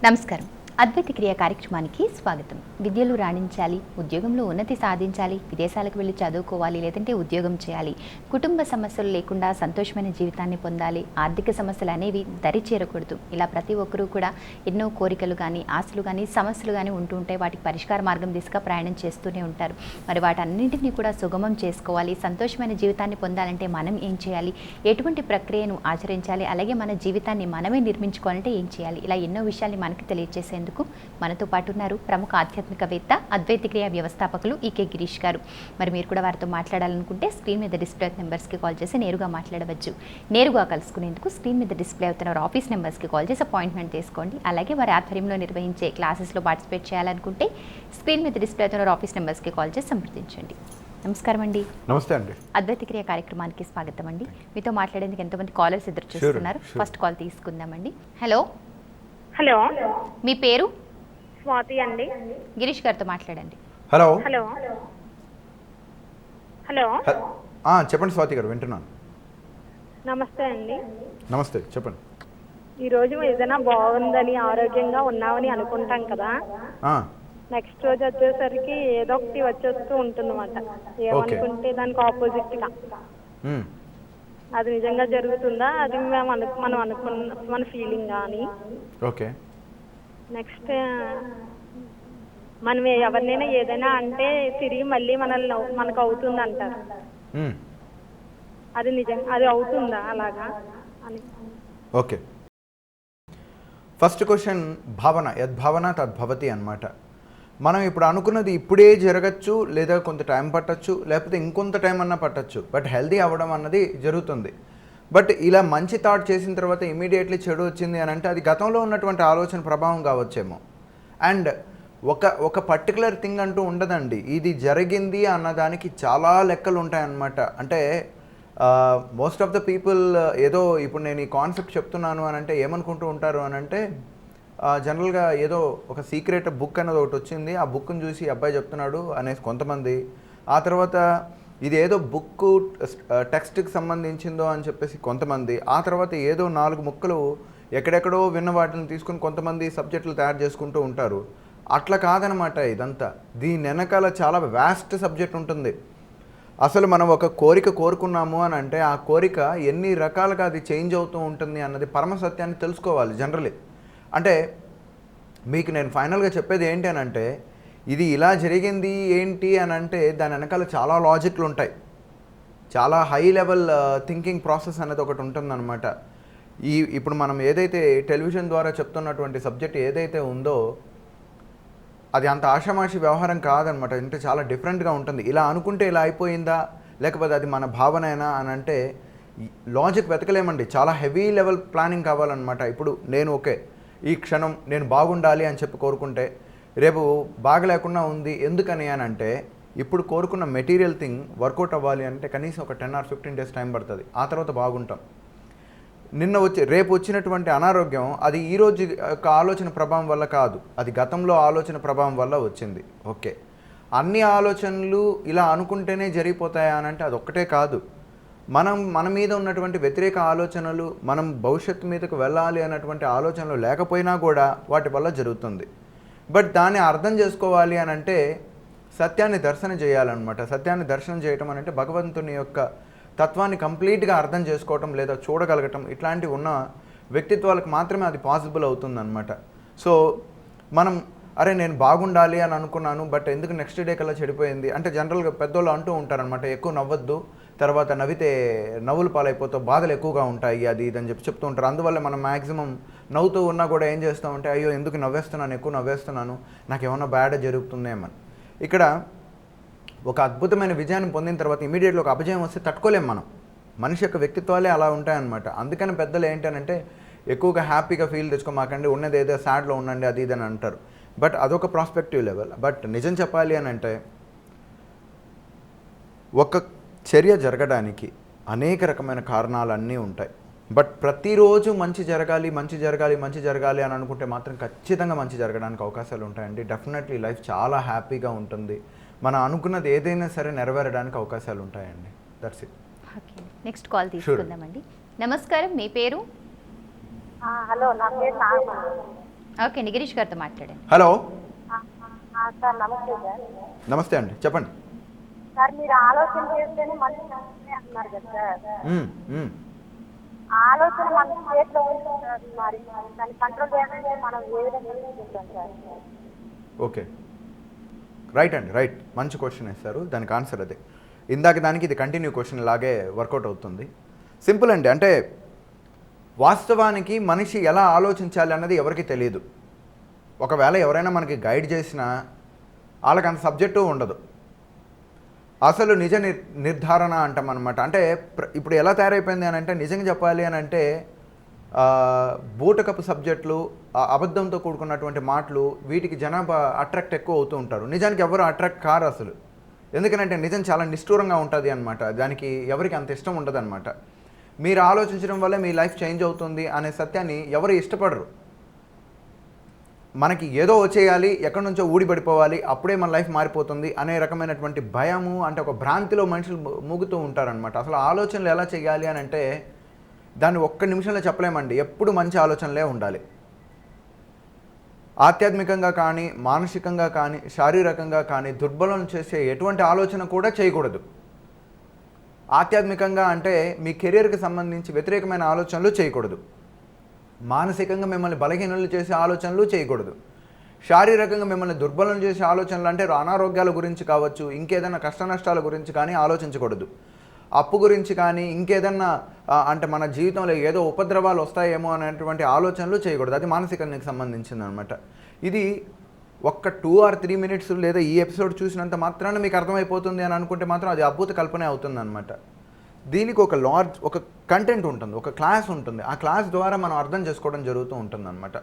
నమస్కారం. అద్వైత క్రియ కార్యక్రమానికి స్వాగతం. విద్యలో రాణించాలి, ఉద్యోగంలో ఉన్నతి సాధించాలి, విదేశాలకు వెళ్ళి చదువుకోవాలి, లేదంటే ఉద్యోగం చేయాలి, కుటుంబ సమస్యలు లేకుండా సంతోషమైన జీవితాన్ని పొందాలి, ఆర్థిక సమస్యలు అనేవి దరి చేరకూడదు. ఇలా ప్రతి ఒక్కరూ కూడా ఎన్నో కోరికలు కానీ, ఆశలు కానీ, సమస్యలు కానీ ఉంటూ ఉంటాయి. వాటికి పరిష్కార మార్గం దిశగా ప్రయాణం చేస్తూనే ఉంటారు. మరి వాటన్నింటినీ కూడా సుగమం చేసుకోవాలి, సంతోషమైన జీవితాన్ని పొందాలంటే మనం ఏం చేయాలి, ఎటువంటి ప్రక్రియను ఆచరించాలి, అలాగే మన జీవితాన్ని మనమే నిర్మించుకోవాలంటే ఏం చేయాలి, ఇలా ఎన్నో విషయాల్ని మనకు తెలియజేసేందుకు మనతో పాటు ఉన్నారు ప్రముఖ ఆధ్యాత్మికవేత్త, అద్వైత క్రియ వ్యవస్థాపకులు ఈకే గిరీష్ గారు. మరి మీరు కూడా వారితో మాట్లాడాలనుకుంటే స్క్రీన్ మీద డిస్ప్లే నెంబర్స్కి కాల్ చేసి నేరుగా మాట్లాడవచ్చు. నేరుగా కలుసుకునేందుకు స్క్రీన్ మీద డిస్ప్లే అవుతున్న వారి ఆఫీస్ నెంబర్స్కి కాల్ చేసి అపాయింట్మెంట్ తీసుకోండి. అలాగే వారి ఆధ్వర్యంలో నిర్వహించే క్లాసెస్లో పార్టిసిపేట్ చేయాలనుకుంటే స్క్రీన్ మీద డిస్ప్లే అవుతున్న వారి ఆఫీస్ నెంబర్స్కి కాల్ చేసి సంప్రదించండి. నమస్కారం అండి. నమస్తే అండి. అద్వైత క్రియ కార్యక్రమానికి స్వాగతం అండి. మీతో మాట్లాడేందుకు ఎంతోమంది కాలర్స్ ఎదురు చూస్తున్నారు. ఫస్ట్ కాల్ తీసుకుందామండి. హలో. హలో, మీ పేరు? స్వాతి అండి. గిరీష్ గారితో మాట్లాడండి. హలో. హలో హలో చెప్పండి స్వాతి గారు, వింటున్నాను. నమస్తే అండి. నమస్తే, చెప్పండి. ఈరోజు ఏదైనా బాగుందని, ఆరోగ్యంగా ఉన్నామని అనుకుంటాం కదా, నెక్స్ట్ రోజు వచ్చేసరికి ఏదో ఒకటి వచ్చేస్తూ ఉంటుందన్నమాట. ఏమనుకుంటే దానికి ఆపోజిట్ గా అది నిజంగా జరుగుతుందా, అది మనం అనుకున్న మన ఫీలింగ్ కానీ. ఓకే. నెక్స్ట్ మనం ఎవరినైనా ఏదైనా అంటే తిరిగి మళ్ళీ మనకు అవుతుంది అంటారు. అది నిజంగా అది అవుతుందా అలాగా అని? ఓకే. ఫస్ట్ క్వశ్చన్ భావన, యద్భావన తద్భవతి అన్నమాట. మనం ఇప్పుడు అనుకున్నది ఇప్పుడే జరగచ్చు, లేదా కొంత టైం పట్టచ్చు, లేకపోతే ఇంకొంత టైం అన్నా పట్టచ్చు, బట్ హెల్దీ అవ్వడం అన్నది జరుగుతుంది. బట్ ఇలా మంచి థాట్ చేసిన తర్వాత ఇమీడియట్లీ చెడు వచ్చింది అని అంటే అది గతంలో ఉన్నటువంటి ఆలోచన ప్రభావం కావచ్చేమో. అండ్ ఒక పర్టికులర్ థింగ్ అంటూ ఉండదండి. ఇది జరిగింది అన్నదానికి చాలా లెక్కలు ఉంటాయన్నమాట. అంటే మోస్ట్ ఆఫ్ ద పీపుల్ ఏదో ఇప్పుడు నేను ఈ కాన్సెప్ట్ చెప్తున్నాను అని అంటే ఏమనుకుంటూ ఉంటారు అని అంటే, జనరల్గా ఏదో ఒక సీక్రెట్ బుక్ అనేది ఒకటి వచ్చింది, ఆ బుక్ని చూసి అబ్బాయి చెప్తున్నాడు అనేసి కొంతమంది, ఆ తర్వాత ఇది ఏదో బుక్ టెక్స్ట్కి సంబంధించిందో అని చెప్పేసి కొంతమంది, ఆ తర్వాత ఏదో 4 ముక్కలు ఎక్కడెక్కడో విన్న వాటిని తీసుకుని కొంతమంది సబ్జెక్టులు తయారు చేసుకుంటూ ఉంటారు. అట్లా కాదనమాట ఇదంతా. దీని వెనకాల చాలా వ్యాస్ట్ సబ్జెక్ట్ ఉంటుంది. అసలు మనం ఒక కోరిక కోరుకున్నాము అని అంటే ఆ కోరిక ఎన్ని రకాలుగా అది చేంజ్ అవుతూ ఉంటుంది అన్నది పరమ సత్యాన్ని తెలుసుకోవాలి జనరలీ. అంటే మీకు నేను ఫైనల్గా చెప్పేది ఏంటి అని అంటే, ఇది ఇలా జరిగింది ఏంటి అని అంటే దాని వెనకాల చాలా లాజిక్లు ఉంటాయి, చాలా హై లెవెల్ థింకింగ్ ప్రాసెస్ అనేది ఒకటి ఉంటుందన్నమాట. ఇప్పుడు మనం ఏదైతే టెలివిజన్ ద్వారా చెప్తున్నటువంటి సబ్జెక్ట్ ఏదైతే ఉందో అది అంత ఆషామాషి వ్యవహారం కాదనమాట. అంటే చాలా డిఫరెంట్గా ఉంటుంది. ఇలా అనుకుంటే ఇలా అయిపోయిందా, లేకపోతే అది మన భావనేనా అని అంటే లాజిక్ వెతకలేమండి. చాలా హెవీ లెవెల్ ప్లానింగ్ కావాలన్నమాట. ఇప్పుడు నేను ఓకే, ఈ క్షణం నేను బాగుండాలి అని చెప్పి కోరుకుంటే రేపు బాగలేకుండా ఉంది. ఎందుకని అని అంటే ఇప్పుడు కోరుకున్న మెటీరియల్ థింగ్ వర్కౌట్ అవ్వాలి అంటే కనీసం ఒక 10 or 15 days టైం పడుతుంది. ఆ తర్వాత బాగుంటాం. రేపు వచ్చినటువంటి అనారోగ్యం అది ఈరోజు యొక్క ఆలోచన ప్రభావం వల్ల కాదు, అది గతంలో ఆలోచన ప్రభావం వల్ల వచ్చింది. ఓకే, అన్ని ఆలోచనలు ఇలా అనుకుంటేనే జరిగిపోతాయా అని అంటే అదొక్కటే కాదు. మన మీద ఉన్నటువంటి వ్యతిరేక ఆలోచనలు, మనం భవిష్యత్తు మీదకు వెళ్ళాలి అన్నటువంటి ఆలోచనలు లేకపోయినా కూడా వాటి వల్ల జరుగుతుంది. బట్ దాన్ని అర్థం చేసుకోవాలి అని అంటే సత్యాన్ని దర్శనం చేయాలన్నమాట. సత్యాన్ని దర్శనం చేయటం అని అంటే భగవంతుని యొక్క తత్వాన్ని కంప్లీట్గా అర్థం చేసుకోవటం లేదా చూడగలగటం, ఇట్లాంటివి ఉన్న వ్యక్తిత్వాలకు మాత్రమే అది పాసిబుల్ అవుతుందన్నమాట. సో మనం అరే నేను బాగుండాలి అని అనుకున్నాను, బట్ ఎందుకు నెక్స్ట్ డే కల్లా చెడిపోయింది అంటే జనరల్గా పెద్దోళ్ళు అంటూ ఉంటారనమాట, ఎక్కువ నవ్వద్దు, తర్వాత నవ్వితే నవ్వులు పాలైపోతావు, బాధలు ఎక్కువగా ఉంటాయి, అది ఇదని చెప్తూ ఉంటారు. అందువల్ల మనం మ్యాక్సిమం నవ్వుతూ ఉన్నా కూడా ఏం చేస్తామంటే అయ్యో ఎందుకు నవ్వేస్తున్నాను, ఎక్కువ నవ్వేస్తున్నాను, నాకు ఏమన్నా బ్యాడ్ జరుగుతుందేమని. ఇక్కడ ఒక అద్భుతమైన విజయాన్ని పొందిన తర్వాత ఇమీడియట్గా ఒక అపజయం వస్తే తట్టుకోలేం మనం. మనిషి యొక్క వ్యక్తిత్వాలే అలా ఉంటాయన్నమాట. అందుకని పెద్దలు ఏంటనంటే ఎక్కువగా హ్యాపీగా ఫీల్ తెచ్చుకోమాకండి, ఉన్నది ఏదో సాడ్లో ఉండండి, అది ఇదని అంటారు. బట్ అదొక ప్రాస్పెక్టివ్ లెవెల్. బట్ నిజం చెప్పాలి అని అంటే ఒక చర్య జరగడానికి అనేక రకమైన కారణాలన్నీ ఉంటాయి. బట్ ప్రతిరోజు మంచి జరగాలి మంచి జరగాలి మంచి జరగాలి అని అనుకుంటే మాత్రం ఖచ్చితంగా మంచి జరగడానికి అవకాశాలు ఉంటాయండి. డెఫినెట్లీ లైఫ్ చాలా హ్యాపీగా ఉంటుంది. మనం అనుకున్నది ఏదైనా సరే నెరవేరడానికి అవకాశాలు ఉంటాయండి. That's it. Okay, next call తీసుకుందామండి. నమస్కారం, మీ పేరు? హలో, నా పేరు నాగమ్మ. ఓకే అండి, గిరీష్ గారితో మాట్లాడండి. హలో, సార్ నమస్తే సార్. నమస్తే అండి, చెప్పండి. సార్ మీరు ఆలోచన చేస్తేనే మనిషి అంటున్నారు కదా సార్. మ్మ్, మ్మ్. ఆలోచన మన చేతిలో ఉంటుంది సార్. మరి దాన్ని కంట్రోల్ చేయాలంటే మనం ఏ విధంగా చేసుకుంటాం సార్? ఓకే, రైట్ అండి, రైట్. మంచి క్వశ్చన్ వేస్తారు, దానికి ఆన్సర్ అదే. ఇందాక దానికి ఇది కంటిన్యూ క్వశ్చన్ లాగే వర్కౌట్ అవుతుంది. సింపుల్ అండి. అంటే వాస్తవానికి మనిషి ఎలా ఆలోచించాలి అన్నది ఎవరికి తెలియదు. ఒకవేళ ఎవరైనా మనకి గైడ్ చేసినా వాళ్ళకి అంత సబ్జెక్టు ఉండదు. అసలు నిజ నిర్ధారణ అంటాం అనమాట. అంటే ఇప్పుడు ఎలా తయారైపోయింది అని అంటే, నిజంగా చెప్పాలి అని అంటే బూటకపు సబ్జెక్టులు, అబద్ధంతో కూడుకున్నటువంటి మాటలు, వీటికి జనాభా అట్రాక్ట్ ఎక్కువ అవుతూ ఉంటారు. నిజానికి ఎవరు అట్రాక్ట్ కారు అసలు. ఎందుకనంటే నిజం చాలా నిష్ఠూరంగా ఉంటుంది అనమాట. దానికి ఎవరికి అంత ఇష్టం ఉండదు అనమాట. మీరు ఆలోచించడం వల్ల మీ లైఫ్ చేంజ్ అవుతుంది అనే సత్యాన్ని ఎవరు ఇష్టపడరు. మనకి ఏదో వచ్చేయాలి, ఎక్కడి నుంచో ఊడిపడిపోవాలి, అప్పుడే మన లైఫ్ మారిపోతుంది అనే రకమైనటువంటి భయము, అంటే ఒక భ్రాంతిలో మనుషులు మూగుతూ ఉంటారనమాట. అసలు ఆలోచనలు ఎలా చేయాలి అని అంటే దాన్ని ఒక్క నిమిషంలో చెప్పలేమండి. ఎప్పుడు మంచి ఆలోచనలే ఉండాలి. ఆధ్యాత్మికంగా కానీ, మానసికంగా కానీ, శారీరకంగా కానీ దుర్బలం చేసే ఎటువంటి ఆలోచన కూడా చేయకూడదు. ఆధ్యాత్మికంగా అంటే మీ కెరీర్కి సంబంధించి వ్యతిరేకమైన ఆలోచనలు చేయకూడదు. మానసికంగా మిమ్మల్ని బలహీనలు చేసే ఆలోచనలు చేయకూడదు. శారీరకంగా మిమ్మల్ని దుర్బలం చేసే ఆలోచనలు అంటే అనారోగ్యాల గురించి కావచ్చు, ఇంకేదైనా కష్ట నష్టాల గురించి కానీ ఆలోచించకూడదు. అప్పు గురించి కానీ, ఇంకేదన్నా అంటే మన జీవితంలో ఏదో ఉపద్రవాలు వస్తాయేమో అనేటువంటి ఆలోచనలు చేయకూడదు. అది మానసికానికి సంబంధించింది అనమాట. ఇది ఒక్క 2 or 3 minutes లేదా ఈ ఎపిసోడ్ చూసినంత మాత్రాన మీకు అర్థమైపోతుంది అని అనుకుంటే మాత్రం అది అద్భుత కల్పనే అవుతుంది అనమాట. దీనికి ఒక కంటెంట్ ఉంటుంది, ఒక క్లాస్ ఉంటుంది. ఆ క్లాస్ ద్వారా మనం అర్థం చేసుకోవడం జరుగుతూ ఉంటుంది అనమాట.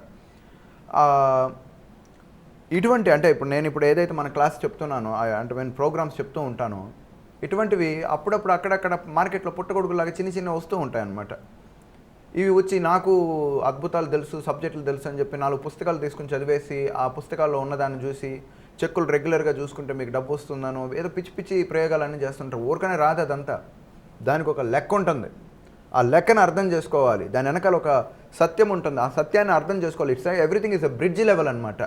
ఇటువంటి అంటే ఇప్పుడు ఏదైతే మన క్లాస్ చెప్తున్నానో, అంటే నేను ప్రోగ్రామ్స్ చెప్తూ ఉంటానో, ఇటువంటివి అప్పుడప్పుడు అక్కడక్కడ మార్కెట్లో పుట్టగొడుగులాగా చిన్న చిన్న వస్తూ ఉంటాయి అన్నమాట. ఇవి వచ్చి నాకు అద్భుతాలు తెలుసు, సబ్జెక్టులు తెలుసు అని చెప్పి 4 పుస్తకాలు తీసుకుని చదివేసి, ఆ పుస్తకాల్లో ఉన్నదాన్ని చూసి చెక్కులు రెగ్యులర్గా చూసుకుంటే మీకు డబ్బు వస్తుందనో ఏదో పిచ్చి పిచ్చి ప్రయోగాలన్నీ చేస్తుంటారు. ఊరికనే రాదు అదంతా. దానికి ఒక లెక్క ఉంటుంది. ఆ లెక్కను అర్థం చేసుకోవాలి. దాని వెనకాల ఒక సత్యం ఉంటుంది. ఆ సత్యాన్ని అర్థం చేసుకోవాలి. It's everything is a bridge level అనమాట.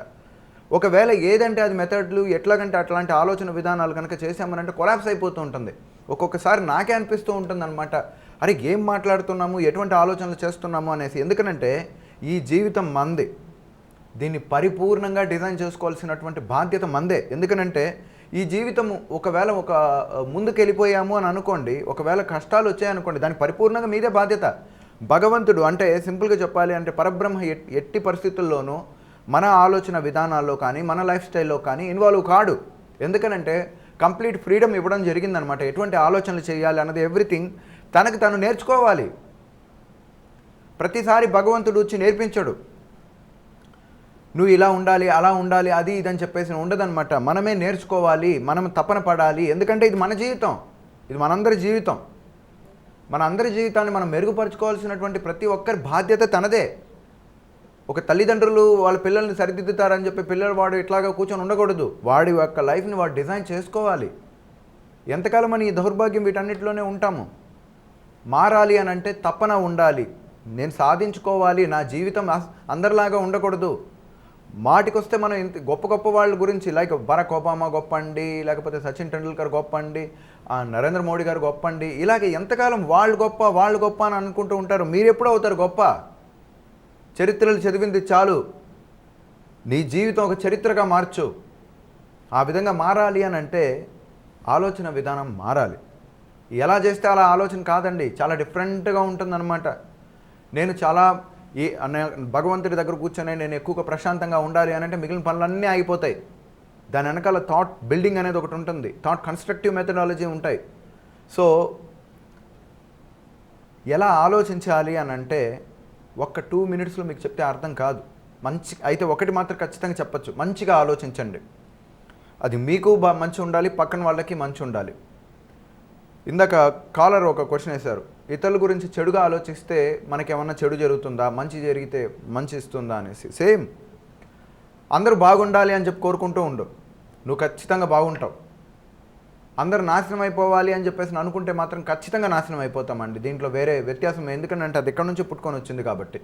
ఒకవేళ ఏదంటే అది మెథడ్లు ఎట్లాగంటే అట్లాంటి ఆలోచన విధానాలు కనుక చేసామనంటే కొలాప్స్ అయిపోతూ ఉంటుంది. ఒక్కొక్కసారి నాకే అనిపిస్తూ ఉంటుంది అనమాట, అరే ఏం మాట్లాడుతున్నాము, ఎటువంటి ఆలోచనలు చేస్తున్నాము అనేసి. ఎందుకనంటే ఈ జీవితం మంది, దీన్ని పరిపూర్ణంగా డిజైన్ చేసుకోవాల్సినటువంటి బాధ్యత మందే. ఎందుకనంటే ఈ జీవితం ఒకవేళ ముందుకు వెళ్ళిపోయాము అని అనుకోండి, ఒకవేళ కష్టాలు వచ్చాయనుకోండి, దానికి పరిపూర్ణంగా మీదే బాధ్యత. భగవంతుడు అంటే సింపుల్గా చెప్పాలి అంటే పరబ్రహ్మ ఎట్టి పరిస్థితుల్లోనూ మన ఆలోచన విధానాల్లో కానీ, మన లైఫ్ స్టైల్లో కానీ ఇన్వాల్వ్ కాడు. ఎందుకనంటే కంప్లీట్ ఫ్రీడమ్ ఇవ్వడం జరిగిందనమాట. ఎటువంటి ఆలోచనలు చేయాలి అన్నది ఎవ్రీథింగ్ తనకు తను నేర్చుకోవాలి. ప్రతిసారి భగవంతుడు వచ్చి నేర్పించడు, నువ్వు ఇలా ఉండాలి, అలా ఉండాలి, అది ఇదని చెప్పేసి ఉండదన్నమాట. మనమే నేర్చుకోవాలి, మనం తపన పడాలి. ఎందుకంటే ఇది మన జీవితం, ఇది మనందరి జీవితం. మన అందరి జీవితాన్ని మనం మెరుగుపరుచుకోవాల్సినటువంటి ప్రతి ఒక్కరి బాధ్యత తనదే. ఒక తల్లిదండ్రులు వాళ్ళ పిల్లల్ని సరిదిద్దుతారని చెప్పి వాడు ఇట్లాగా కూర్చొని ఉండకూడదు. వాడి యొక్క లైఫ్ని వాడు డిజైన్ చేసుకోవాలి. ఎంతకాలం మనం ఈ దౌర్భాగ్యం వీటన్నిటిలోనే ఉంటాము. మారాలి అని అంటే తపన ఉండాలి. నేను సాధించుకోవాలి, నా జీవితం అందరిలాగా ఉండకూడదు. మాటికొస్తే మనం ఇంత గొప్ప గొప్ప వాళ్ళ గురించి లైక్ బరాక్ ఒబామా గొప్ప అండి, లేకపోతే సచిన్ టెండూల్కర్ గొప్ప అండి, నరేంద్ర మోడీ గారు గొప్ప అండి, ఇలాగే ఎంతకాలం వాళ్ళు గొప్ప అని అనుకుంటూ ఉంటారు. మీరు ఎప్పుడు అవుతారు గొప్ప? చరిత్రలు చదివింది చాలు. నీ జీవితం ఒక చరిత్రగా మార్చు. ఆ విధంగా మారాలి అని అంటే ఆలోచన విధానం మారాలి. ఎలా చేస్తే అలా ఆలోచన కాదండి, చాలా డిఫరెంట్గా ఉంటుందన్నమాట. నేను చాలా భగవంతుడి దగ్గర కూర్చొని నేను ఎక్కువగా ప్రశాంతంగా ఉండాలి అని అంటే మిగిలిన పనులన్నీ ఆగిపోతాయి. దాని వెనకాల థాట్ బిల్డింగ్ అనేది ఒకటి ఉంటుంది, థాట్ కన్స్ట్రక్టివ్ మెథడాలజీ ఉంటాయి. సో ఎలా ఆలోచించాలి అని అంటే ఒక్క 2 minutesలో మీకు చెప్తే అర్థం కాదు. అయితే ఒకటి మాత్రం ఖచ్చితంగా చెప్పచ్చు, మంచిగా ఆలోచించండి. అది మీకు మంచి ఉండాలి, పక్కన వాళ్ళకి మంచి ఉండాలి. ఇందాక కాలర్ ఒక క్వశ్చన్ వేశారు, ఇతరుల గురించి చెడుగా ఆలోచిస్తే మనకేమన్నా చెడు జరుగుతుందా, మంచి జరిగితే మంచి ఇస్తుందా అనేసి. సేమ్, అందరూ బాగుండాలి అని చెప్పి కోరుకుంటూ ఉండు, నువ్వు ఖచ్చితంగా బాగుంటావు. అందరూ నాశనం అయిపోవాలి అని చెప్పేసి అనుకుంటే మాత్రం ఖచ్చితంగా నాశనం అయిపోతామండి. దీంట్లో వేరే వ్యత్యాసం ఎందుకంటే అది ఎక్కడి నుంచి పుట్టుకొని వచ్చింది కాబట్టి.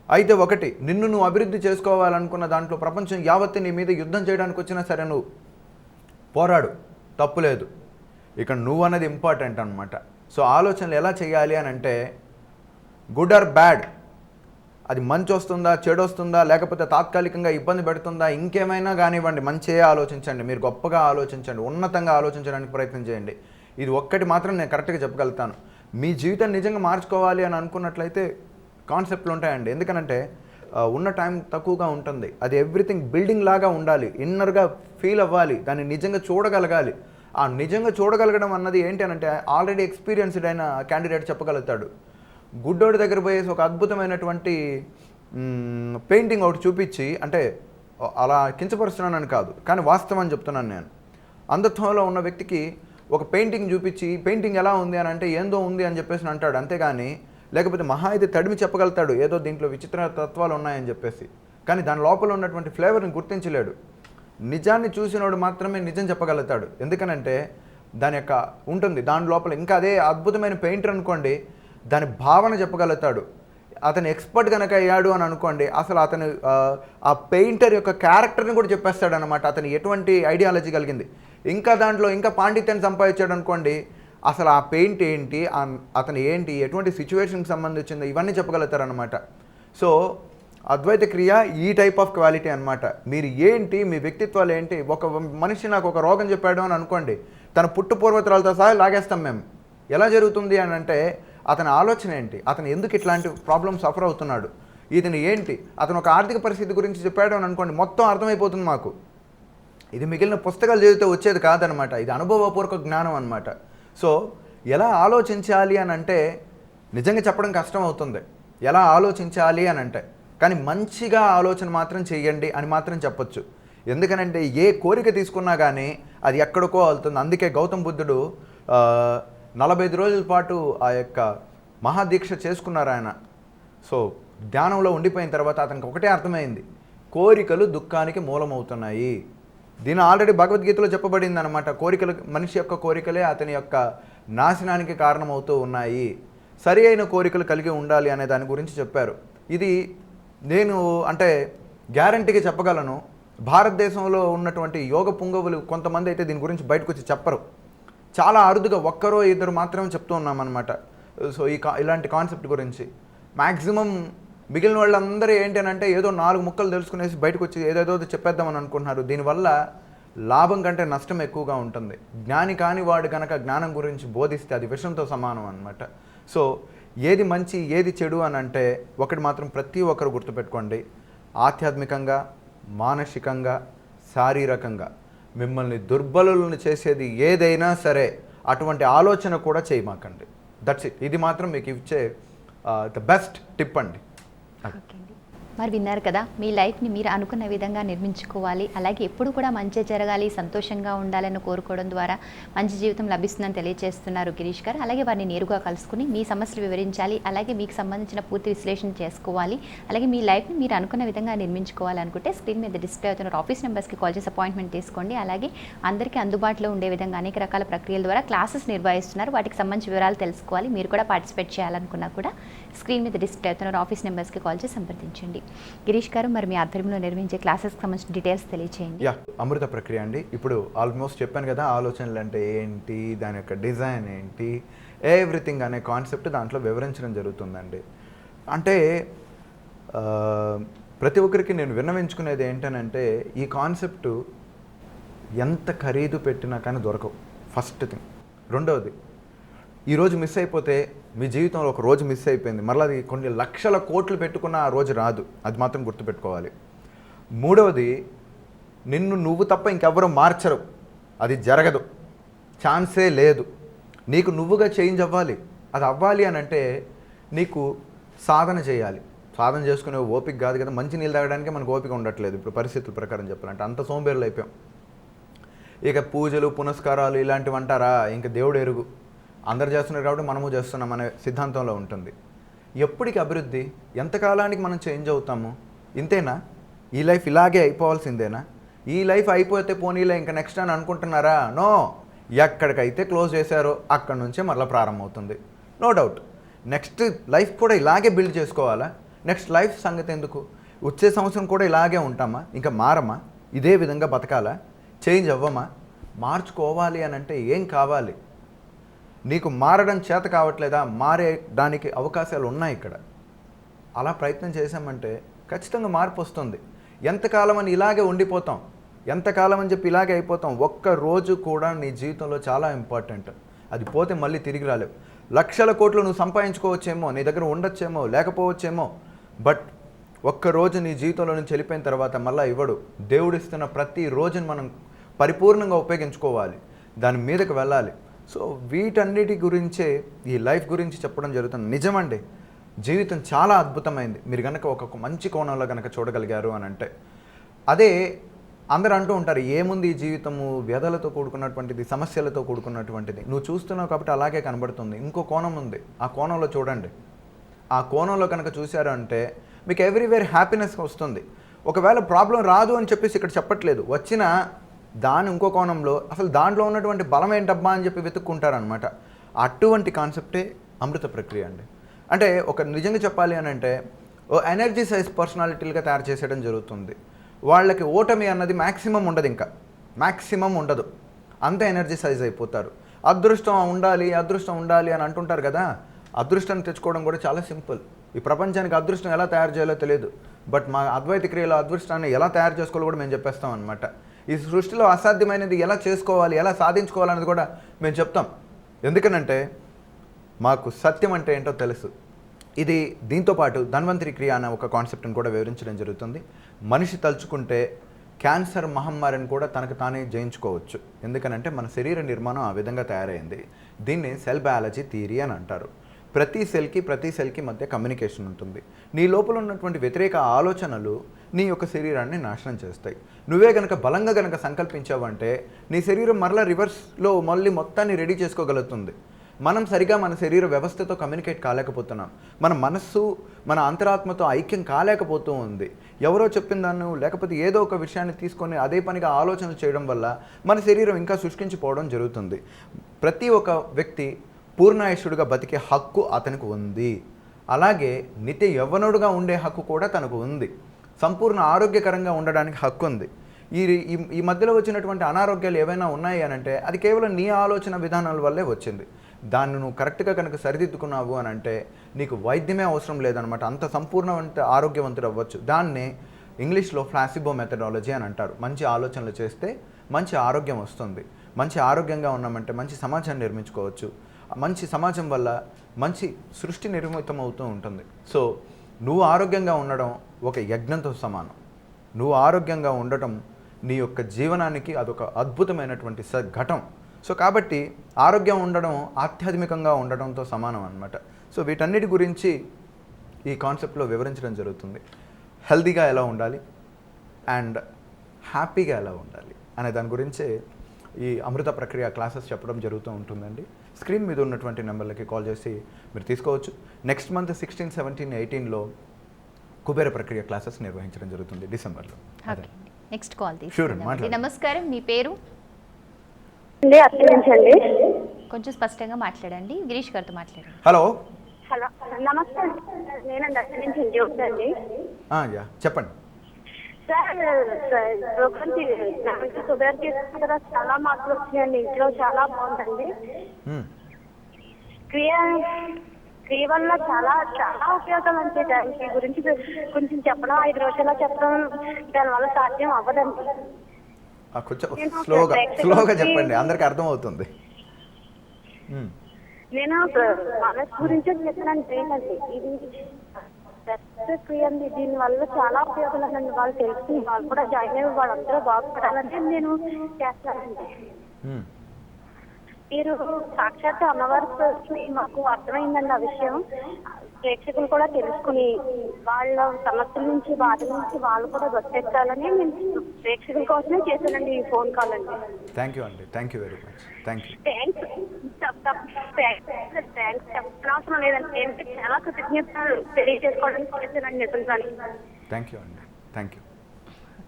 అయితే ఒకటి, నిన్ను నువ్వు అభివృద్ధి చేసుకోవాలనుకున్న దాంట్లో ప్రపంచం యావత్తు నీ మీద యుద్ధం చేయడానికి వచ్చినా సరే నువ్వు పోరాడు, తప్పులేదు. ఇక నువ్వు అన్నది ఇంపార్టెంట్ అనమాట. సో ఆలోచనలు ఎలా చేయాలి అని అంటే, గుడ్ ఆర్ బ్యాడ్, అది మంచి వస్తుందా చెడు వస్తుందా, లేకపోతే తాత్కాలికంగా ఇబ్బంది పెడుతుందా, ఇంకేమైనా కానివ్వండి, మంచిగా ఆలోచించండి, మీరు గొప్పగా ఆలోచించండి, ఉన్నతంగా ఆలోచించడానికి ప్రయత్నం చేయండి. ఇది ఒక్కటి మాత్రం నేను కరెక్ట్గా చెప్పగలుగుతాను. మీ జీవితం నిజంగా మార్చుకోవాలి అని అనుకున్నట్లయితే కాన్సెప్ట్లు ఉంటాయండి. ఎందుకనంటే ఉన్న టైం తక్కువగా ఉంటుంది. అది ఎవ్రీథింగ్ బిల్డింగ్ లాగా ఉండాలి, ఇన్నర్గా ఫీల్ అవ్వాలి, దాన్ని నిజంగా చూడగలగాలి. ఆ నిజంగా చూడగలగడం అన్నది ఏంటి అనంటే ఆల్రెడీ ఎక్స్పీరియన్స్డ్ అయిన క్యాండిడేట్ చెప్పగలుగుతాడు. గుడ్డోడి దగ్గర పోయేసి ఒక అద్భుతమైనటువంటి పెయింటింగ్ ఒకటి చూపించి, అంటే అలా కించపరుస్తున్నానని కాదు, కానీ వాస్తవం అని చెప్తున్నాను నేను. అంధత్వంలో ఉన్న వ్యక్తికి ఒక పెయింటింగ్ చూపించి పెయింటింగ్ ఎలా ఉంది అని అంటే ఏందో ఉంది అని చెప్పేసి అంటాడు, అంతేగాని లేకపోతే మహా అయితే తడిమి చెప్పగలుగుతాడు ఏదో దీంట్లో విచిత్ర తత్వాలు ఉన్నాయని చెప్పేసి, కానీ దాని లోపల ఉన్నటువంటి ఫ్లేవర్ని గుర్తించలేడు. నిజాన్ని చూసినోడు మాత్రమే నిజం చెప్పగలుగుతాడు. ఎందుకనంటే దాని యొక్క ఉంటుంది దాని లోపల. ఇంకా అదే అద్భుతమైన పెయింటర్ అనుకోండి, దాని భావన చెప్పగలుగుతాడు. అతను ఎక్స్పర్ట్ కనుక అయ్యాడు అని అనుకోండి, అసలు అతను ఆ పెయింటర్ యొక్క క్యారెక్టర్ని కూడా చెప్పేస్తాడు అనమాట, అతను ఎటువంటి ఐడియాలజీ కలిగింది. ఇంకా దాంట్లో ఇంకా పాండిత్యాన్ని సంపాదించాడు అనుకోండి, అసలు ఆ పెయింట్ ఏంటి, అతను ఏంటి, ఎటువంటి సిచ్యువేషన్కి సంబంధించింది, ఇవన్నీ చెప్పగలుగుతారనమాట. సో అద్వైత క్రియ ఈ టైప్ ఆఫ్ క్వాలిటీ అనమాట. మీరు ఏంటి, మీ వ్యక్తిత్వాలు ఏంటి. ఒక మనిషి నాకు ఒక రోగం చెప్పాడు అని అనుకోండి, తన పుట్టు పూర్వతరాలతో సహా లాగేస్తాం మేము. ఎలా జరుగుతుంది అని అంటే అతని ఆలోచన ఏంటి, అతను ఎందుకు ఇట్లాంటి ప్రాబ్లమ్ సఫర్ అవుతున్నాడు, ఇతను ఏంటి, అతను ఒక ఆర్థిక పరిస్థితి గురించి చెప్పాడు అని అనుకోండి, మొత్తం అర్థమైపోతుంది మాకు. ఇది మిగిలిన పుస్తకాలు చదివితే వచ్చేది కాదనమాట, ఇది అనుభవపూర్వక జ్ఞానం అనమాట. సో ఎలా ఆలోచించాలి అని అంటే నిజంగా చెప్పడం కష్టం అవుతుంది, ఎలా ఆలోచించాలి అని అంటే, కానీ మంచిగా ఆలోచన మాత్రం చెయ్యండి అని మాత్రం చెప్పొచ్చు. ఎందుకనంటే ఏ కోరిక తీసుకున్నా కానీ అది ఎక్కడికో వెళ్తుంది. అందుకే గౌతమ్ బుద్ధుడు 45 రోజుల పాటు ఆ యొక్క మహాదీక్ష చేసుకున్నారు ఆయన. సో ధ్యానంలో ఉండిపోయిన తర్వాత అతనికి ఒకటే అర్థమైంది, కోరికలు దుఃఖానికి మూలమవుతున్నాయి. దీని ఆల్రెడీ భగవద్గీతలో చెప్పబడింది అనమాట. కోరికలు, మనిషి యొక్క కోరికలే అతని యొక్క నాశనానికి కారణమవుతూ ఉన్నాయి. సరి అయిన కోరికలు కలిగి ఉండాలి అనే దాని గురించి చెప్పారు. ఇది నేను అంటే గ్యారంటీగా చెప్పగలను. భారతదేశంలో ఉన్నటువంటి యోగ పుంగవులు కొంతమంది అయితే దీని గురించి బయటకు వచ్చి చెప్పరు. చాలా అరుదుగా ఒక్కరో ఇద్దరు మాత్రమే చెప్తూ ఉన్నామన్నమాట. సో ఇలాంటి కాన్సెప్ట్ గురించి మ్యాక్సిమం మిగిలిన వాళ్ళందరూ ఏంటి అని అంటే ఏదో 4 ముక్కలు తెలుసుకునేసి బయటకు వచ్చి ఏదేదో చెప్పేద్దామని అనుకుంటున్నారు. దీనివల్ల లాభం కంటే నష్టం ఎక్కువగా ఉంటుంది. జ్ఞాని కాని వాడు కనుక జ్ఞానం గురించి బోధిస్తే అది విషంతో సమానం అనమాట. సో ఏది మంచి ఏది చెడు అని అంటే ఒకటి మాత్రం ప్రతి ఒక్కరు గుర్తుపెట్టుకోండి, ఆధ్యాత్మికంగా, మానసికంగా, శారీరకంగా మిమ్మల్ని దుర్బలులను చేసేది ఏదైనా సరే అటువంటి ఆలోచన కూడా చేయమాకండి. That's it. ఇది మాత్రం మీకు ఇచ్చే ద బెస్ట్ టిప్ అండి. ఓకే అండి. మరి విన్నారు కదా, మీ లైఫ్ని మీరు అనుకున్న విధంగా నిర్మించుకోవాలి, అలాగే ఎప్పుడు కూడా మంచి జరగాలి, సంతోషంగా ఉండాలని కోరుకోవడం ద్వారా మంచి జీవితం లభిస్తుందని తెలియజేస్తున్నారు గిరీష్ గారు. అలాగే వారిని నేరుగా కలుసుకుని మీ సమస్యలు వివరించాలి, అలాగే మీకు సంబంధించిన పూర్తి విశ్లేషణ చేసుకోవాలి, అలాగే మీ లైఫ్ని మీరు అనుకున్న విధంగా నిర్మించుకోవాలనుకుంటే స్క్రీన్ మీద డిస్ప్లే అవుతున్న ఆఫీస్ నెంబర్స్కి కాల్ చేసి అపాయింట్మెంట్ తీసుకోండి. అలాగే అందరికీ అందుబాటులో ఉండే విధంగా అనేక రకాల ప్రక్రియల ద్వారా క్లాసెస్ నిర్వహిస్తున్నారు. వాటికి సంబంధించిన వివరాలు తెలుసుకోవాలి, మీరు కూడా పార్టిసిపేట్ చేయాలనుకున్నా కూడా స్క్రీన్ మీద డిస్ప్లే అవుతున్న ఆఫీస్ నెంబర్స్కి కాల్ చేసి సంప్రదించండి. గిరీష్ గారు, మరి మీ ఆధ్వర్యంలో నిర్వహించే క్లాసెస్కి సంబంధించిన డీటెయిల్స్ తెలియచేయండి. అమృత ప్రక్రియ అండి. ఇప్పుడు ఆల్మోస్ట్ చెప్పాను కదా, ఆలోచనలు అంటే ఏంటి, దాని యొక్క డిజైన్ ఏంటి, ఎవ్రీథింగ్ అనే కాన్సెప్ట్ దాంట్లో వివరించడం జరుగుతుందండి. అంటే ప్రతి ఒక్కరికి నేను విన్నవించుకునేది ఏంటనంటే, ఈ కాన్సెప్టు ఎంత ఖరీదు పెట్టినా కానీ దొరకవు, ఫస్ట్ థింగ్. రెండవది, ఈరోజు మిస్ అయిపోతే మీ జీవితంలో ఒక రోజు మిస్ అయిపోయింది, మళ్ళీ అది కొన్ని లక్షల కోట్లు పెట్టుకున్న ఆ రోజు రాదు, అది మాత్రం గుర్తుపెట్టుకోవాలి. మూడవది, నిన్ను నువ్వు తప్ప ఇంకెవ్వరూ మార్చరు, అది జరగదు, ఛాన్సే లేదు. నీకు నువ్వుగా చేంజ్ అవ్వాలి. అది అవ్వాలి అని అంటే నీకు సాధన చేయాలి. సాధన చేసుకునే ఓపిక కాదు కదా, మంచి నీళ్ళు తాగడానికి మనకు ఓపిక ఉండట్లేదు ఇప్పుడు పరిస్థితుల ప్రకారం చెప్పాలంటే, అంత సోంబేరులు అయిపోయాం. ఇక పూజలు పునస్కారాలు ఇలాంటివి అంటారా, ఇంక దేవుడు ఎరుగు, అందరు చేస్తున్నారు కాబట్టి మనము చేస్తున్నాం అనే సిద్ధాంతంలో ఉంటుంది. ఎప్పటికి అభివృద్ధి, ఎంతకాలానికి మనం చేంజ్ అవుతాము, ఇంతేనా? ఈ లైఫ్ ఇలాగే అయిపోవాల్సిందేనా? ఈ లైఫ్ అయిపోతే పోనీలే ఇంకా నెక్స్ట్ అని అనుకుంటున్నారా? నో. ఎక్కడికైతే క్లోజ్ చేశారో అక్కడి నుంచే మళ్ళీ ప్రారంభమవుతుంది. నో డౌట్ నెక్స్ట్ లైఫ్ కూడా ఇలాగే బిల్డ్ చేసుకోవాలా, నెక్స్ట్ లైఫ్ సంగతి ఎందుకు? వచ్చే సంవత్సరం కూడా ఇలాగే ఉంటామా? ఇంకా మారమా? ఇదే విధంగా బతకాలా? చేంజ్ అవ్వమా? మార్చుకోవాలి అని అంటే ఏం కావాలి? నీకు మారడం చేత కావట్లేదా? మారేడానికి అవకాశాలు ఉన్నాయి ఇక్కడ. అలా ప్రయత్నం చేశామంటే ఖచ్చితంగా మార్పు వస్తుంది. ఎంతకాలం అని ఇలాగే ఉండిపోతాం, ఎంతకాలం అని చెప్పి ఇలాగే అయిపోతాం. ఒక్క రోజు కూడా నీ జీవితంలో చాలా ఇంపార్టెంట్. అది పోతే మళ్ళీ తిరిగి రాలేవు. లక్షల కోట్లు నువ్వు సంపాదించుకోవచ్చేమో, నీ దగ్గర ఉండొచ్చేమో, లేకపోవచ్చేమో, బట్ ఒక్కరోజు నీ జీవితంలో నుంచి వెళ్ళిపోయిన తర్వాత మళ్ళీ ఇవ్వడు. దేవుడు ఇస్తున్న ప్రతి రోజుని మనం పరిపూర్ణంగా ఉపయోగించుకోవాలి, దాని మీదకి వెళ్ళాలి. సో వీటన్నిటి గురించే ఈ లైఫ్ గురించి చెప్పడం జరుగుతుంది. నిజమండి, జీవితం చాలా అద్భుతమైంది మీరు కనుక ఒక మంచి కోణంలో కనుక చూడగలిగారు అని అంటే. అదే అందరూ అంటూ ఉంటారు, ఏముంది ఈ జీవితము, వ్యధలతో కూడుకున్నటువంటిది, సమస్యలతో కూడుకున్నటువంటిది. నువ్వు చూస్తున్నావు కాబట్టి అలాగే కనబడుతుంది. ఇంకో కోణం ఉంది, ఆ కోణంలో చూడండి. ఆ కోణంలో కనుక చూశారు అంటే మీకు ఎవ్రీవేర్ హ్యాపీనెస్ వస్తుంది. ఒకవేళ ప్రాబ్లం రాదు అని చెప్పేసి ఇక్కడ చెప్పట్లేదు, వచ్చిన దాని ఇంకో కోణంలో అసలు దాంట్లో ఉన్నటువంటి బలం ఏంటబ్బా అని చెప్పి వెతుక్కుంటారనమాట. అటువంటి కాన్సెప్టే అమృత ప్రక్రియ అండి. అంటే ఒక నిజంగా చెప్పాలి అని అంటే ఓ ఎనర్జీ సైజ్ పర్సనాలిటీలుగా తయారు చేసేయడం జరుగుతుంది. వాళ్ళకి ఓటమి అన్నది మ్యాక్సిమం ఉండదు, ఇంకా మ్యాక్సిమం ఉండదు, అంత ఎనర్జీ సైజ్ అయిపోతారు. అదృష్టం ఉండాలి అని అంటుంటారు కదా. అదృష్టాన్ని తెచ్చుకోవడం కూడా చాలా సింపుల్. ఈ ప్రపంచానికి అదృష్టం ఎలా తయారు చేయాలో తెలియదు, బట్ మా అద్వైత క్రియలో అదృష్టాన్ని ఎలా తయారు చేసుకోవాలో కూడా మేము చెప్పేస్తాం అనమాట. ఈ సృష్టిలో అసాధ్యమైనది ఎలా చేసుకోవాలి, ఎలా సాధించుకోవాలనేది కూడా మేము చెప్తాం. ఎందుకనంటే మాకు సత్యం అంటే ఏంటో తెలుసు. ఇది దీంతోపాటు ధన్వంతరి క్రియ అనే ఒక కాన్సెప్ట్ని కూడా వివరించడం జరుగుతుంది. మనిషి తలుచుకుంటే క్యాన్సర్ మహమ్మారిని కూడా తనకు తానే జయించుకోవచ్చు. ఎందుకనంటే మన శరీర నిర్మాణం ఆ విధంగా తయారైంది. దీన్ని సెల్ బయాలజీ థియరీ అని అంటారు. ప్రతి సెల్కి మధ్య కమ్యూనికేషన్ ఉంటుంది. నీ లోపల ఉన్నటువంటి వ్యతిరేక ఆలోచనలు నీ యొక్క శరీరాన్ని నాశనం చేస్తాయి. నువ్వే కనుక బలంగా కనుక సంకల్పించావంటే నీ శరీరం మరలా రివర్స్లో మళ్ళీ మొత్తాన్ని రెడీ చేసుకోగలుగుతుంది. మనం సరిగా మన శరీర వ్యవస్థతో కమ్యూనికేట్ కాలేకపోతున్నాం. మన మనస్సు మన అంతరాత్మతో ఐక్యం కాలేకపోతూ ఉంది. ఎవరో చెప్పిన దాన్ని లేకపోతే ఏదో ఒక విషయాన్ని తీసుకొని అదే పనిగా ఆలోచనలు చేయడం వల్ల మన శరీరం ఇంకా శుష్కించిపోవడం జరుగుతుంది. ప్రతి ఒక్క వ్యక్తి పూర్ణాయుష్యుడిగా బతికే హక్కు అతనికి ఉంది. అలాగే నిత్య యవ్వనుడుగా ఉండే హక్కు కూడా తనకు ఉంది. సంపూర్ణ ఆరోగ్యకరంగా ఉండడానికి హక్కు ఉంది. ఈ మధ్యలో వచ్చినటువంటి అనారోగ్యాలు ఏవైనా ఉన్నాయి అని అంటే అది కేవలం నీ ఆలోచన విధానాల వల్లే వచ్చింది. దాన్ని నువ్వు కరెక్ట్గా కనుక సరిదిద్దుకున్నావు అని అంటే నీకు వైద్యమే అవసరం లేదనమాట. అంత సంపూర్ణవంత ఆరోగ్యవంతుడు అవ్వచ్చు. దాన్నే ఇంగ్లీష్లో ప్లాసిబో మెథడాలజీ అని అంటారు. మంచి ఆలోచనలు చేస్తే మంచి ఆరోగ్యం వస్తుంది. మంచి ఆరోగ్యంగా ఉన్నామంటే మంచి సమాజాన్ని నిర్మించుకోవచ్చు. మంచి సమాజం వల్ల మంచి సృష్టి నిర్మితం అవుతూ ఉంటుంది. సో నువ్వు ఆరోగ్యంగా ఉండడం ఒక యజ్ఞంతో సమానం. నువ్వు ఆరోగ్యంగా ఉండటం నీ యొక్క జీవనానికి అదొక అద్భుతమైనటువంటి ఘటం. సో కాబట్టి ఆరోగ్యం ఉండడం ఆధ్యాత్మికంగా ఉండడంతో సమానం అన్నమాట. సో వీటన్నిటి గురించి ఈ కాన్సెప్ట్లో వివరించడం జరుగుతుంది. హెల్తీగా ఎలా ఉండాలి అండ్ హ్యాపీగా ఎలా ఉండాలి అనే దాని గురించే ఈ అమృత ప్రక్రియ క్లాసెస్ చెప్పడం జరుగుతూ ఉంటుందండి. స్క్రీన్ మీద ఉన్నటువంటి నెంబర్లకి కాల్ చేసి మీరు తీసుకోవచ్చు. నెక్స్ట్ మంత్ 16, 17, 18లో కుబేర ప్రక్రియ క్లాసెస్ నిర్వహించడం జరుగుతుంది డిసెంబర్లో. నెక్స్ట్ కాల్ తీసుకుందాం. నమస్కారం, మీ పేరు? కొంచెం స్పష్టంగా మాట్లాడండి. గిరీష్ గారితో మాట్లాడండి. హలో నమస్తే, నేను దర్శనం నుంచి జ్యోతి అండి. చెప్పండి సార్. షుగర్ తీసుకున్న తర్వాత చాలా మార్పులు వచ్చినాయండి. ఇంట్లో చాలా బాగుందండి. క్రియ వల్ల చాలా చాలా ఉపయోగాలు అండి. దానికి గురించి కొంచెం చెప్పడం 5 రోజుల్లో చెప్పడం దానివల్ల సాధ్యం అవ్వదండి. కొంచెం స్లోగా చెప్పండి, అందరికి అర్థం అవుతుంది. నేను మనసు గురించి చెప్పానంటే ఇది క్రియ అండి. దీని వల్ల చాలా ఉపయోగాలు అండి. వాళ్ళు తెలుసుకుని వాళ్ళు కూడా జాయిన్ అయ్యి వాళ్ళందరూ బాగుపడాలంటే నేను చేస్తానండి. మీరు సాక్షాత్ అమ్మవారి మాకు అర్థమైందండి ఆ విషయం. ప్రేక్షకులు కూడా తెలుసుకుని వాళ్ళ సమస్యల నుంచి బాధ నుంచి వాళ్ళు కూడా గొట్టెక్కాలని నేను ప్రేక్షకుల కోసమే చేశానండి ఈ ఫోన్ కాల్ అండి. థ్యాంక్ యూ అండి. Thank you very much. Thanks చెప్పనవసరం లేదండి. ఏంటంటే చాలా కృతజ్ఞతలు తెలియజేసుకోవడానికి చేశానండి నిజంగానే. థ్యాంక్ యూ అండి. Thank you.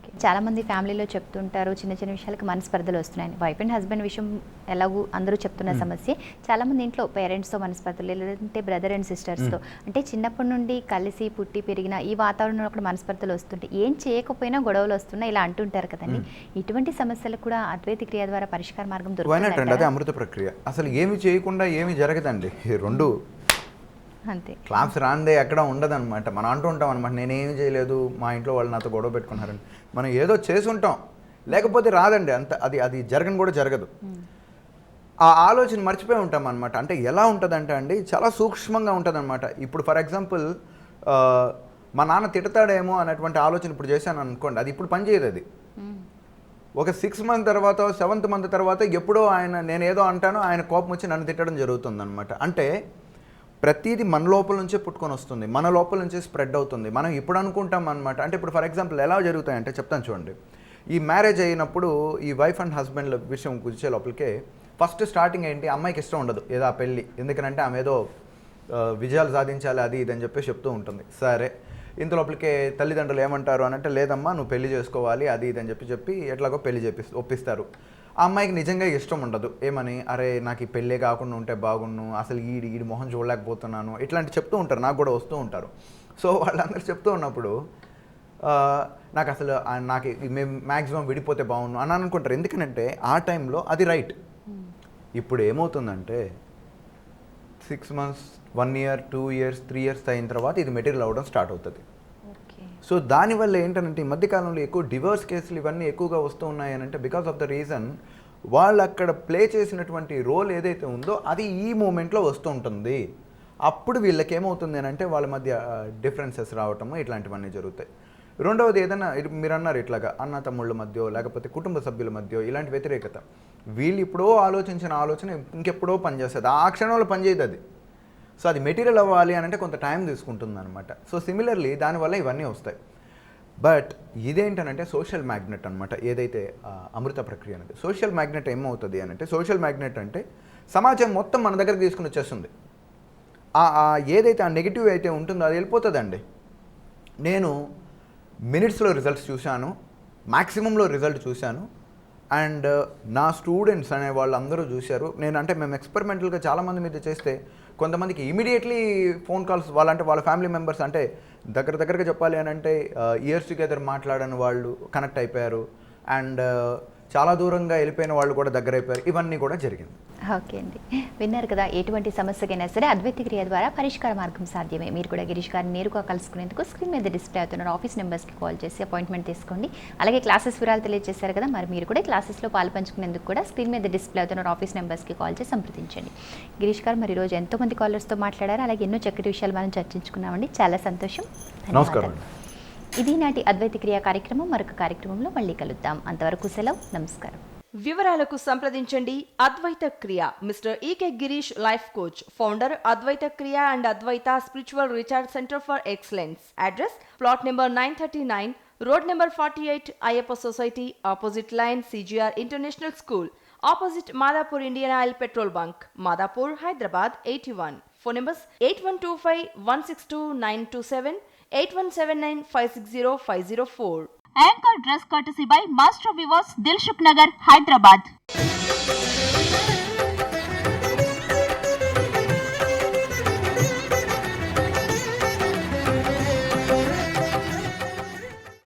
ఓకే, చాలా మంది ఫ్యామిలీలో చెప్తుంటారు చిన్న చిన్న విషయాలకు మనస్పర్ధలు వస్తున్నాయని. వైఫ్ అండ్ హస్బెండ్ విషయం ఎలాగూ అందరూ చెప్తున్న సమస్య. చాలా మంది ఇంట్లో పేరెంట్స్తో మనస్పర్ధలు, లేదంటే బ్రదర్ అండ్ సిస్టర్స్తో, అంటే చిన్నప్పటి నుండి కలిసి పుట్టి పెరిగిన ఈ వాతావరణంలో కూడా మనస్పర్ధలు వస్తుంటాయి. ఏం చేయకపోయినా గొడవలు వస్తున్నాయి ఇలా అంటుంటారు కదండి. ఇటువంటి సమస్యలకు కూడా అద్వైత క్రియ ద్వారా పరిష్కార మార్గం దొరుకుతుంది. అదే అమృత ప్రక్రియ. అసలు ఏమి చేయకుండా ఏమి జరగదండి. రెండు అంతే, క్లాప్స్ రాందే ఎక్కడ ఉండదన్నమాట. మనం అంటూ ఉంటాం అనమాట, నేనేం చేయలేదు, మా ఇంట్లో వాళ్ళు నాతో గొడవ పెట్టుకున్నారని. మనం ఏదో చేసుంటాం, లేకపోతే రాదండి. అంత అది జరగని కూడా జరగదు. ఆ ఆలోచన మర్చిపోయి ఉంటాం అనమాట. అంటే ఎలా ఉంటుందంటే అండి, చాలా సూక్ష్మంగా ఉంటుంది అనమాట. ఇప్పుడు ఫర్ ఎగ్జాంపుల్ మా నాన్న తిడతాడేమో అనేటువంటి ఆలోచన ఇప్పుడు చేశాను అనుకోండి, అది ఇప్పుడు పనిచేయదు. అది ఒక 6 months తర్వాత 7th month తర్వాత ఎప్పుడో నేను ఏదో అంటానో ఆయన కోపం వచ్చి నన్ను తిట్టడం జరుగుతుంది అనమాట. అంటే ప్రతిదీ మన లోపల నుంచే పుట్టుకొని వస్తుంది, మన లోపల నుంచే స్ప్రెడ్ అవుతుంది. మనం ఇప్పుడు అనుకుంటాం అనమాట. అంటే ఇప్పుడు ఫర్ ఎగ్జాంపుల్ ఎలా జరుగుతాయంటే చెప్తాను చూడండి. ఈ మ్యారేజ్ అయినప్పుడు ఈ వైఫ్ అండ్ హస్బెండ్ల విషయం కూర్చే లోపలికే ఫస్ట్ స్టార్టింగ్ ఏంటి, అమ్మాయికి ఇష్టం ఉండదు ఏదో ఆ పెళ్ళి. ఎందుకంటే ఆమె ఏదో విజయాలు సాధించాలి అది ఇది అని చెప్పి చెప్తూ ఉంటుంది. సరే, ఇంత లోపలికే తల్లిదండ్రులు ఏమంటారు అని అంటే, లేదమ్మా నువ్వు పెళ్లి చేసుకోవాలి అది ఇది అని చెప్పి ఎట్లాగో పెళ్లి ఒప్పిస్తారు. ఆ అమ్మాయికి నిజంగా ఇష్టం ఉండదు. ఏమని, అరే నాకు ఈ పెళ్ళే కాకుండా ఉంటే బాగుండు, అసలు ఈడి మొహం చూడలేకపోతున్నాను, ఇట్లాంటి చెప్తూ ఉంటారు. నాకు కూడా వస్తూ ఉంటారు. సో వాళ్ళందరూ చెప్తూ ఉన్నప్పుడు నాకు అసలు నాకు మేము మ్యాక్సిమం విడిపోతే బాగుండు అని అనుకుంటారు. ఎందుకంటే ఆ టైంలో అది రైట్. ఇప్పుడు ఏమవుతుందంటే 6 months, 1 year, 2 years, 3 years అయిన తర్వాత ఇది మెటీరియల్ అవ్వడం స్టార్ట్ అవుతుంది. సో దానివల్ల ఏంటంటే ఈ మధ్యకాలంలో ఎక్కువ డివోర్స్ కేసులు ఇవన్నీ ఎక్కువగా వస్తూ ఉన్నాయనంటే బికాస్ ఆఫ్ ద రీజన్ వాళ్ళు అక్కడ ప్లే చేసినటువంటి రోల్ ఏదైతే ఉందో అది ఈ మూమెంట్లో వస్తూ ఉంటుంది. అప్పుడు వీళ్ళకి ఏమవుతుంది అని అంటే వాళ్ళ మధ్య డిఫరెన్సెస్ రావటము ఇట్లాంటివన్నీ జరుగుతాయి. రెండవది ఏదైనా మీరు అన్నారు ఇట్లాగా అన్న తమ్ముళ్ళ మధ్య లేకపోతే కుటుంబ సభ్యుల మధ్య ఇలాంటి వ్యతిరేకత, వీళ్ళు ఇప్పుడో ఆలోచించిన ఆలోచన ఇంకెప్పుడో పనిచేస్తుంది, ఆ క్షణంలో పనిచేయదు అది. సో అది మెటీరియల్ అవ్వాలి అని అంటే కొంత టైం తీసుకుంటుంది అనమాట. సో సిమిలర్లీ దానివల్ల ఇవన్నీ వస్తాయి. బట్ ఇదేంటనంటే సోషల్ మ్యాగ్నెట్ అనమాట. ఏదైతే అమృత ప్రక్రియ అనేది సోషల్ మ్యాగ్నెట్ ఏమవుతుంది అని అంటే, సోషల్ మ్యాగ్నెట్ అంటే సమాజం మొత్తం మన దగ్గరికి తీసుకుని వచ్చేస్తుంది. ఏదైతే ఆ నెగిటివ్ అయితే ఉంటుందో అది వెళ్ళిపోతుందండి. నేను మినిట్స్లో రిజల్ట్స్ చూశాను, మ్యాక్సిమంలో రిజల్ట్ చూశాను. అండ్ నా స్టూడెంట్స్ అనే వాళ్ళందరూ చూశారు. మేము ఎక్స్పెరిమెంటల్గా చాలామంది మీద చేస్తే కొంతమందికి ఇమీడియట్లీ ఫోన్ కాల్స్, వాళ్ళ ఫ్యామిలీ మెంబర్స్ అంటే దగ్గరగా చెప్పాలి అని అంటే ఇయర్స్ టుగెదర్ మాట్లాడని వాళ్ళు కనెక్ట్ అయిపోయారు. అండ్ చాలా దూరంగా వెళ్ళిపోయిన వాళ్ళు కూడా దగ్గర అయిపోయారు. ఇవన్నీ కూడా జరిగింది. ఓకే అండి, విన్నారు కదా. ఎటువంటి సమస్యకైనా సరే అద్వైత క్రియ ద్వారా పరిష్కార మార్గం సాధ్యమే. మీరు కూడా గిరీష్ గారిని నేరుగా కలుసుకునేందుకు స్క్రీన్ మీద డిస్ప్లే అవుతున్న ఆఫీస్ నెంబర్స్కి కాల్ చేసి అపాయింట్మెంట్ తీసుకోండి. అలాగే క్లాసెస్ వివరాలు తెలియజేశారు కదా, మరి మీరు కూడా క్లాసెస్లో పాలు పంచుకునేందుకు కూడా స్క్రీన్ మీద డిస్ప్లే అవుతున్న ఆఫీస్ నెంబర్స్కి కాల్ చేసి సంప్రదించండి. గిరీష్ గారు మరి ఈరోజు ఎంతోమంది కాలర్స్తో మాట్లాడారు, అలాగే ఎన్నో చక్కటి విషయాలు మనం చర్చించుకున్నామండి. చాలా సంతోషం. నమస్కారం. ఇది నాటి అద్వైత క్రియ కార్యక్రమం. మరొక కార్యక్రమంలో మళ్ళీ కలుద్దాం. అంతవరకు సెలవు, నమస్కారం. వివరాలకు సంప్రదించండి Advaita Kriya mister EK Girish, life coach, founder Advaita Kriya and Advaita spiritual recharge centre for excellence. Address plot number 939, road number 48, Ayyappa society, opposite line CGR international school, opposite Madhapur Indian oil petrol bunk, Madhapur, Hyderabad 81. Phone numbers 8125162927, 8179560504. Anchor dress courtesy by Master Weavers, Dilshuk Nagar, Hyderabad.